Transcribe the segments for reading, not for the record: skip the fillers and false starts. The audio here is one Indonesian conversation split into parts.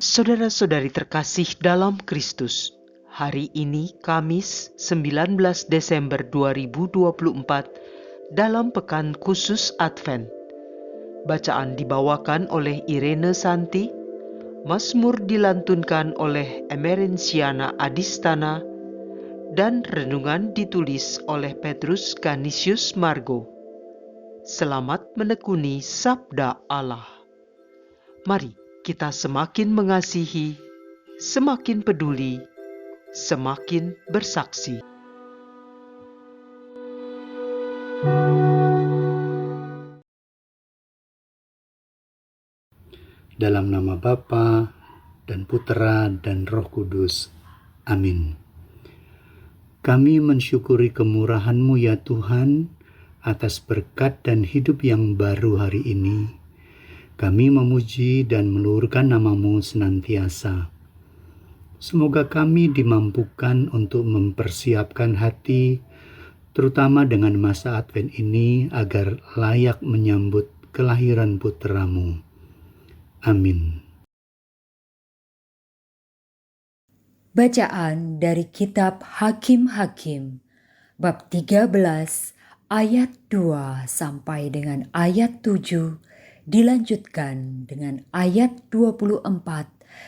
Saudara-saudari terkasih dalam Kristus, hari ini Kamis 19 Desember 2024 dalam Pekan Khusus Advent. Bacaan dibawakan oleh Irene Santi, Mazmur dilantunkan oleh Emerenciana Adistana, dan renungan ditulis oleh Petrus Canisius Margo. Selamat menekuni Sabda Allah. Mari kita semakin mengasihi, semakin peduli, semakin bersaksi. Dalam nama Bapa dan Putera dan Roh Kudus. Amin. Kami mensyukuri kemurahan-Mu ya Tuhan, atas berkat dan hidup yang baru hari ini. Kami memuji dan meluhurkan nama-Mu senantiasa. Semoga kami dimampukan untuk mempersiapkan hati, terutama dengan masa Advent ini, agar layak menyambut kelahiran Putra-Mu. Amin. Bacaan dari kitab Hakim-Hakim, bab 13, ayat 2 sampai dengan ayat 7, dilanjutkan dengan ayat 24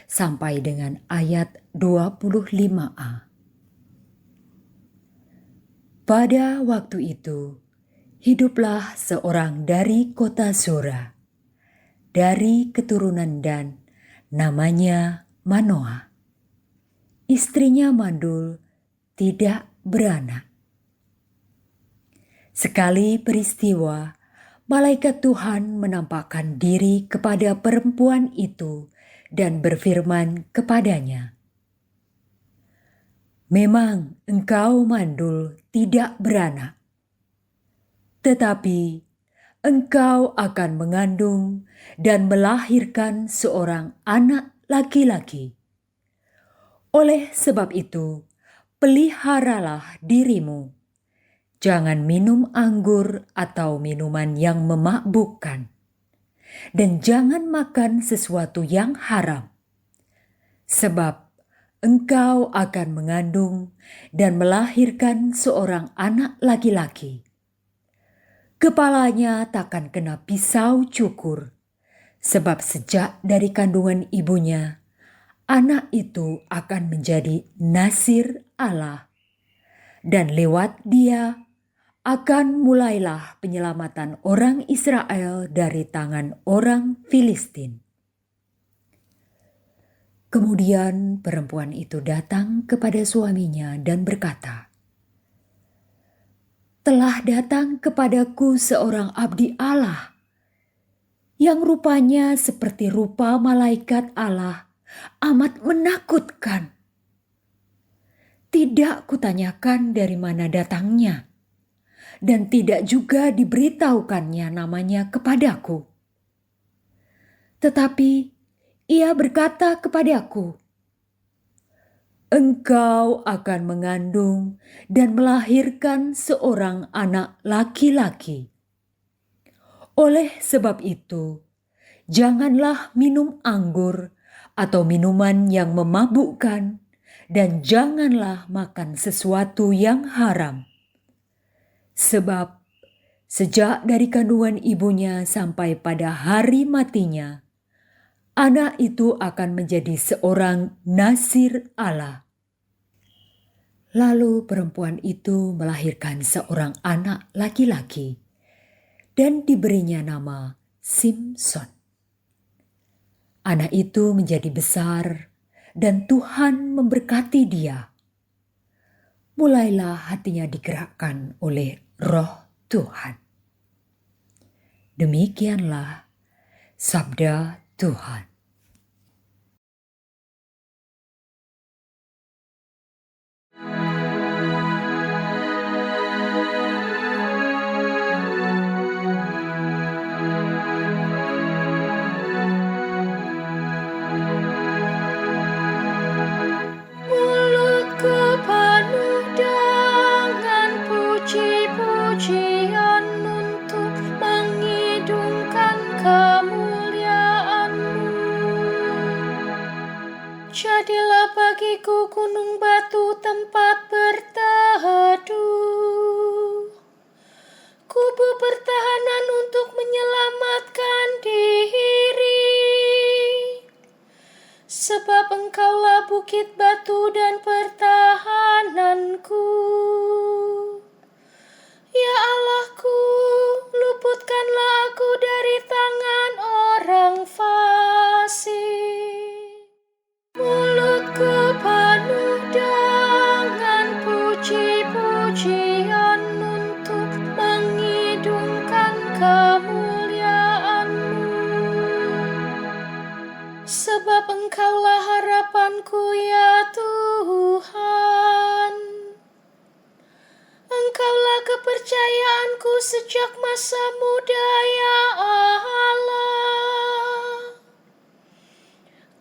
sampai dengan ayat 25a. Pada waktu itu, hiduplah seorang dari kota Zora, dari keturunan Dan, namanya Manoah. Istrinya mandul, tidak beranak. Sekali peristiwa, malaikat Tuhan menampakkan diri kepada perempuan itu dan berfirman kepadanya, "Memang engkau mandul tidak beranak, tetapi engkau akan mengandung dan melahirkan seorang anak laki-laki. Oleh sebab itu, peliharalah dirimu. Jangan minum anggur atau minuman yang memabukkan, dan jangan makan sesuatu yang haram. Sebab engkau akan mengandung dan melahirkan seorang anak laki-laki. Kepalanya takkan kena pisau cukur, sebab sejak dari kandungan ibunya, anak itu akan menjadi Nazir Allah, dan lewat dia akan mulailah penyelamatan orang Israel dari tangan orang Filistin." Kemudian perempuan itu datang kepada suaminya dan berkata, "Telah datang kepadaku seorang abdi Allah, yang rupanya seperti rupa malaikat Allah, amat menakutkan. Tidak kutanyakan dari mana datangnya, dan tidak juga diberitahukannya namanya kepadaku. Tetapi ia berkata kepadaku, 'Engkau akan mengandung dan melahirkan seorang anak laki-laki. Oleh sebab itu, janganlah minum anggur atau minuman yang memabukkan, dan janganlah makan sesuatu yang haram. Sebab sejak dari kandungan ibunya sampai pada hari matinya, anak itu akan menjadi seorang Nazir Allah.' Lalu perempuan itu melahirkan seorang anak laki-laki, dan diberinya nama Simson. Anak itu menjadi besar, dan Tuhan memberkati dia. Mulailah hatinya digerakkan oleh Roh Tuhan." Demikianlah sabda Tuhan. Mulutku penuh dengan puji-pujian untuk mengidungkan kemuliaan-Mu. tubuh pertahanan untuk menyelamatkan diri. Sebab Engkaulah bukit batu dan pertahananku. Ya Allahku, luputkanlah aku dari tangan orang fasik. Mulutku penuh dengan puji-pujian untuk mengidungkan kemuliaan-Mu. Sebab Engkaulah harapanku ya Tuhan. Engkaulah kepercayaanku sejak masa muda ya Allah.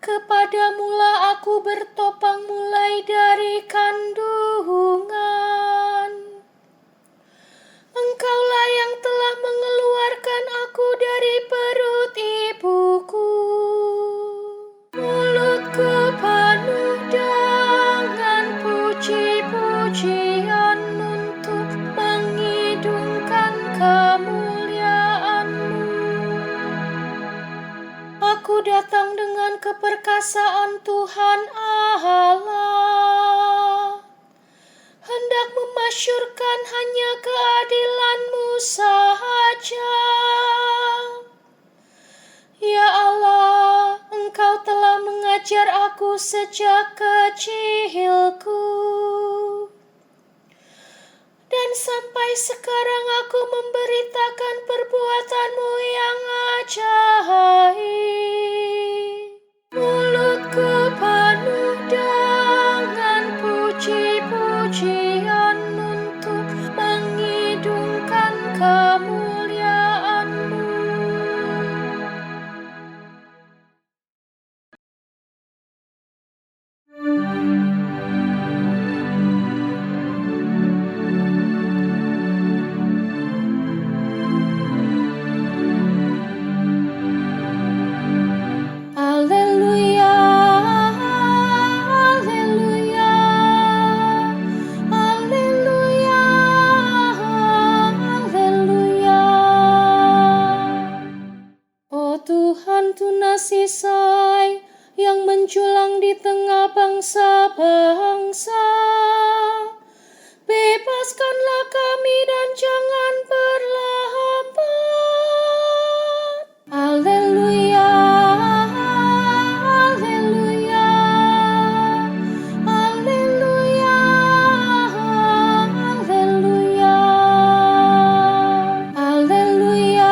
Kepadamulah aku bertopang mulai dari kandungan. Engkaulah yang telah mengeluarkan aku dari perut ibuku. Mulutku penuh dengan puji-pujian untuk mengidungkan kemuliaan-Mu. Aku datang dengan keperkasaan Tuhan Allah, hendak memasyurkan hanya keadilan-Mu sahaja. Ya Allah, Engkau telah mengajar aku sejak kecilku, dan sampai sekarang aku memberitakan perbuatan-Mu yang ajaib. Mulutku penuh dengan puji-pujian untuk mengidungkan kemuliaan-Mu. Haleluya, haleluya, haleluya, haleluya. Oh Tuhan, tunas sisai yang menjulang di tengah bangsa-bangsa, bebaskanlah kami dan jangan berlambat. Haleluya, haleluya, haleluya, haleluya, haleluya, haleluya,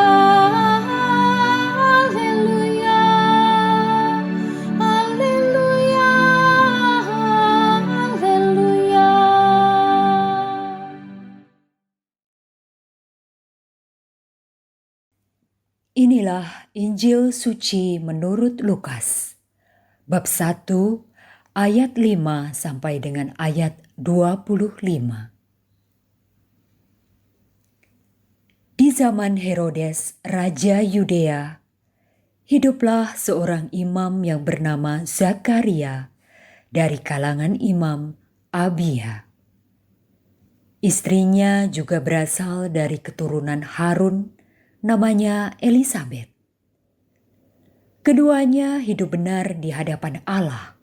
haleluya, haleluya. Inilah Injil suci menurut Lukas, bab 1 ayat 5 sampai dengan ayat 25. Di zaman Herodes, Raja Yudea, hiduplah seorang imam yang bernama Zakaria dari kalangan imam Abia. Istrinya juga berasal dari keturunan Harun, namanya Elisabet. Keduanya hidup benar di hadapan Allah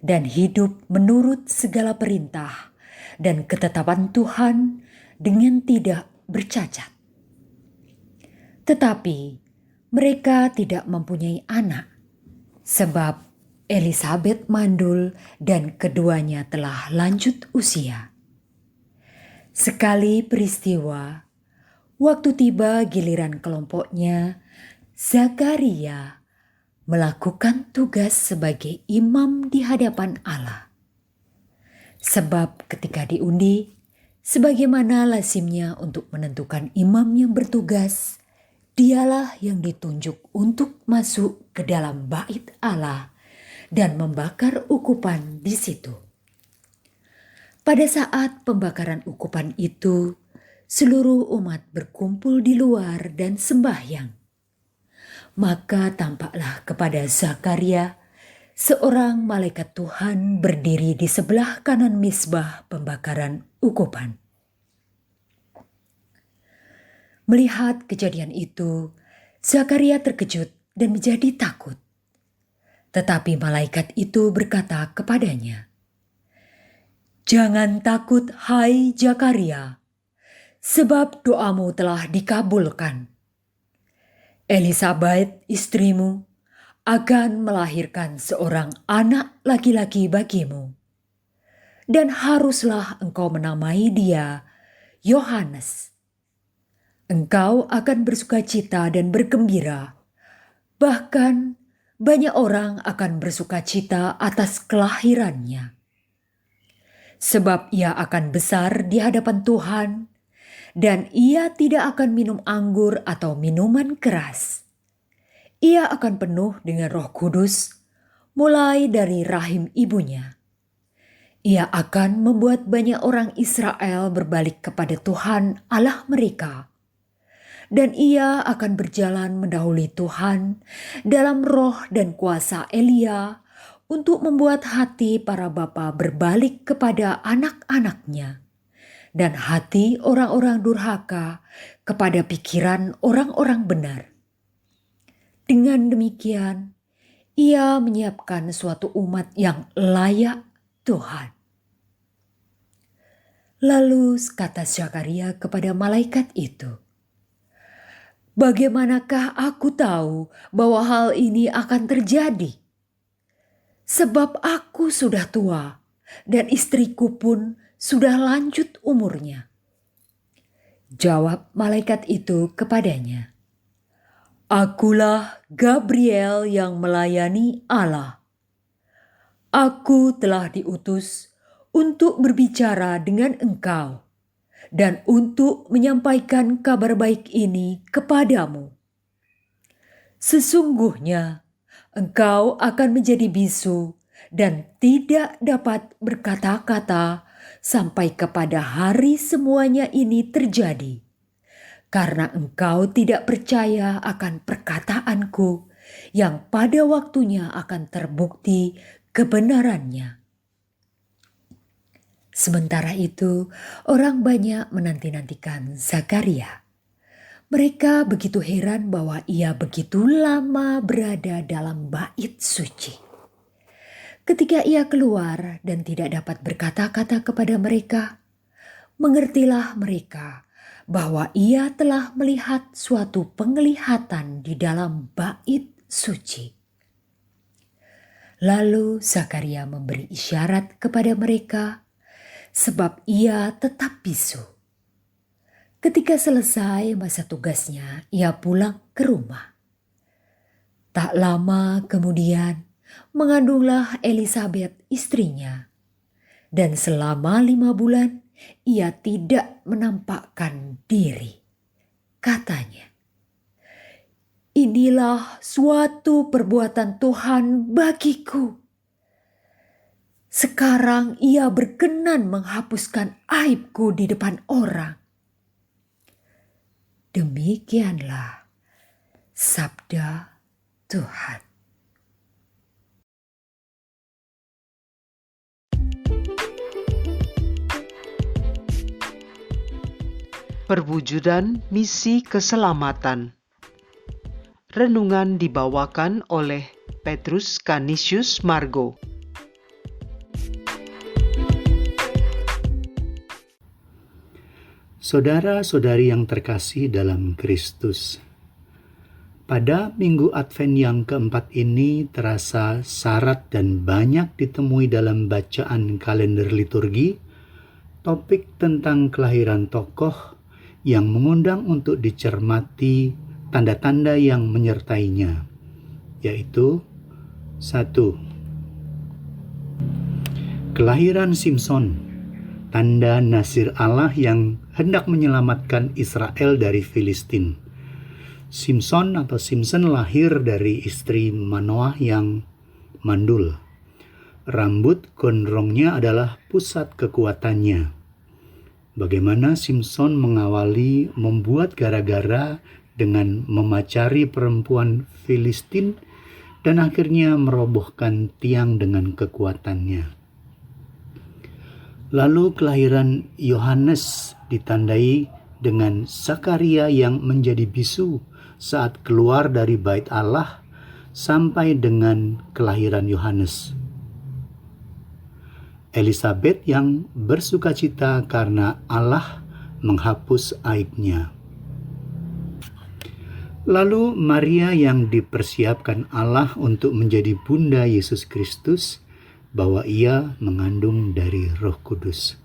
dan hidup menurut segala perintah dan ketetapan Tuhan dengan tidak bercacat. Tetapi mereka tidak mempunyai anak, sebab Elisabet mandul dan keduanya telah lanjut usia. Sekali peristiwa, waktu tiba giliran kelompoknya, Zakaria melakukan tugas sebagai imam di hadapan Allah. Sebab ketika diundi, sebagaimana lazimnya untuk menentukan imam yang bertugas, dialah yang ditunjuk untuk masuk ke dalam bait Allah dan membakar ukupan di situ. Pada saat pembakaran ukupan itu, seluruh umat berkumpul di luar dan sembahyang. Maka tampaklah kepada Zakaria seorang malaikat Tuhan berdiri di sebelah kanan misbah pembakaran ukupan. Melihat kejadian itu, Zakaria terkejut dan menjadi takut. Tetapi malaikat itu berkata kepadanya, "Jangan takut, hai Zakaria, sebab doamu telah dikabulkan. Elisabet, istrimu, akan melahirkan seorang anak laki-laki bagimu, dan haruslah engkau menamai dia Yohanes. Engkau akan bersukacita dan bergembira, bahkan banyak orang akan bersukacita atas kelahirannya. Sebab ia akan besar di hadapan Tuhan, dan ia tidak akan minum anggur atau minuman keras. Ia akan penuh dengan Roh Kudus mulai dari rahim ibunya. Ia akan membuat banyak orang Israel berbalik kepada Tuhan Allah mereka. Dan ia akan berjalan mendahului Tuhan dalam roh dan kuasa Elia untuk membuat hati para bapa berbalik kepada anak-anaknya, dan hati orang-orang durhaka kepada pikiran orang-orang benar. Dengan demikian, ia menyiapkan suatu umat yang layak Tuhan." Lalu kata Zakaria kepada malaikat itu, "Bagaimanakah aku tahu bahwa hal ini akan terjadi? Sebab aku sudah tua dan istriku pun sudah lanjut umurnya." Jawab malaikat itu kepadanya, "Akulah Gabriel yang melayani Allah. Aku telah diutus untuk berbicara dengan engkau dan untuk menyampaikan kabar baik ini kepadamu. Sesungguhnya engkau akan menjadi bisu dan tidak dapat berkata-kata sampai kepada hari semuanya ini terjadi, karena engkau tidak percaya akan perkataanku yang pada waktunya akan terbukti kebenarannya." Sementara itu, orang banyak menanti-nantikan Zakaria. Mereka begitu heran bahwa ia begitu lama berada dalam bait suci. Ketika ia keluar dan tidak dapat berkata-kata kepada mereka, mengertilah mereka bahwa ia telah melihat suatu penglihatan di dalam bait suci. Lalu Zakaria memberi isyarat kepada mereka, sebab ia tetap bisu. Ketika selesai masa tugasnya, ia pulang ke rumah. Tak lama kemudian mengandunglah Elisabet istrinya, dan selama 5 bulan ia tidak menampakkan diri. Katanya, "Inilah suatu perbuatan Tuhan bagiku. Sekarang ia berkenan menghapuskan aibku di depan orang." Demikianlah sabda Tuhan. Perwujudan misi keselamatan. Renungan dibawakan oleh Petrus Canisius Margo. Saudara-saudari yang terkasih dalam Kristus, pada Minggu Advent yang keempat ini terasa syarat dan banyak ditemui dalam bacaan kalender liturgi topik tentang kelahiran tokoh yang mengundang untuk dicermati tanda-tanda yang menyertainya, yaitu 1. Kelahiran Simson, tanda Nasir Allah yang hendak menyelamatkan Israel dari Filistin. Simson atau Simson lahir dari istri Manoah yang mandul. Rambut gondrongnya adalah pusat kekuatannya. Bagaimana Simson mengawali membuat gara-gara dengan memacari perempuan Filistin dan akhirnya merobohkan tiang dengan kekuatannya. Lalu kelahiran Yohanes ditandai dengan Zakaria yang menjadi bisu saat keluar dari bait Allah sampai dengan kelahiran Yohanes. Elisabet yang bersukacita karena Allah menghapus aibnya. Lalu Maria yang dipersiapkan Allah untuk menjadi bunda Yesus Kristus, bahwa ia mengandung dari Roh Kudus.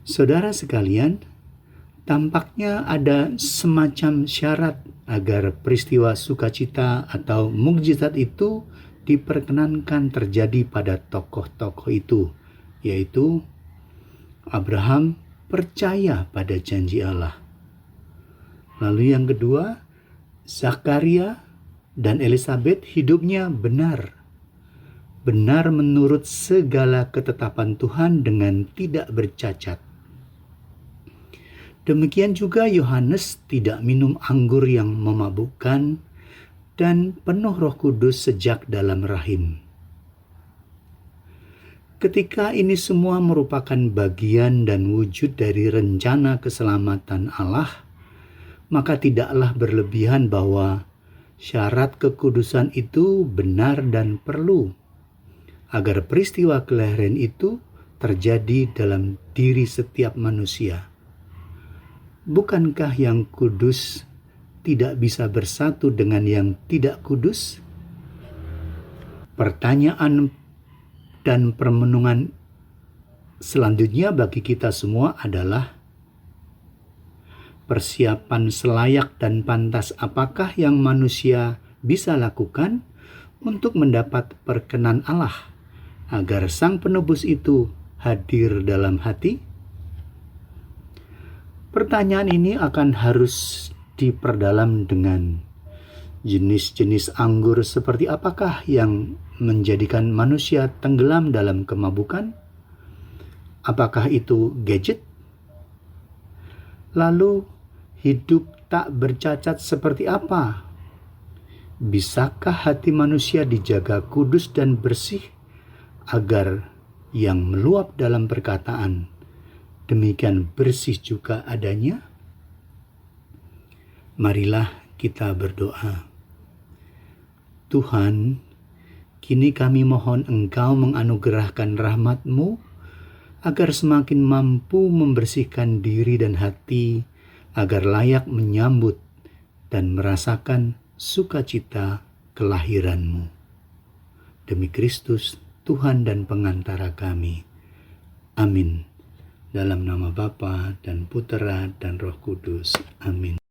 Saudara sekalian, tampaknya ada semacam syarat agar peristiwa sukacita atau mukjizat itu diperkenankan terjadi pada tokoh-tokoh itu, yaitu Abraham percaya pada janji Allah. Lalu yang kedua, Zakaria dan Elisabet hidupnya benar menurut segala ketetapan Tuhan dengan tidak bercacat. Demikian juga Yohanes tidak minum anggur yang memabukkan dan penuh Roh Kudus sejak dalam rahim. Ketika ini semua merupakan bagian dan wujud dari rencana keselamatan Allah, maka tidaklah berlebihan bahwa syarat kekudusan itu benar dan perlu, agar peristiwa kelahiran itu terjadi dalam diri setiap manusia. Bukankah yang kudus tidak bisa bersatu dengan yang tidak kudus? Pertanyaan dan permenungan selanjutnya bagi kita semua adalah, persiapan selayak dan pantas apakah yang manusia bisa lakukan untuk mendapat perkenan Allah agar Sang Penebus itu hadir dalam hati? Pertanyaan ini akan harus diperdalam dengan jenis-jenis anggur seperti apakah yang menjadikan manusia tenggelam dalam kemabukan? Apakah itu gadget? Lalu hidup tak bercacat seperti apa? Bisakah hati manusia dijaga kudus dan bersih agar yang meluap dalam perkataan demikian bersih juga adanya? Marilah kita berdoa. Tuhan, kini kami mohon Engkau menganugerahkan rahmat-Mu agar semakin mampu membersihkan diri dan hati, agar layak menyambut dan merasakan sukacita kelahiran-Mu. Demi Kristus, Tuhan dan pengantara kami. Amin. Dalam nama Bapa dan Putera dan Roh Kudus. Amin.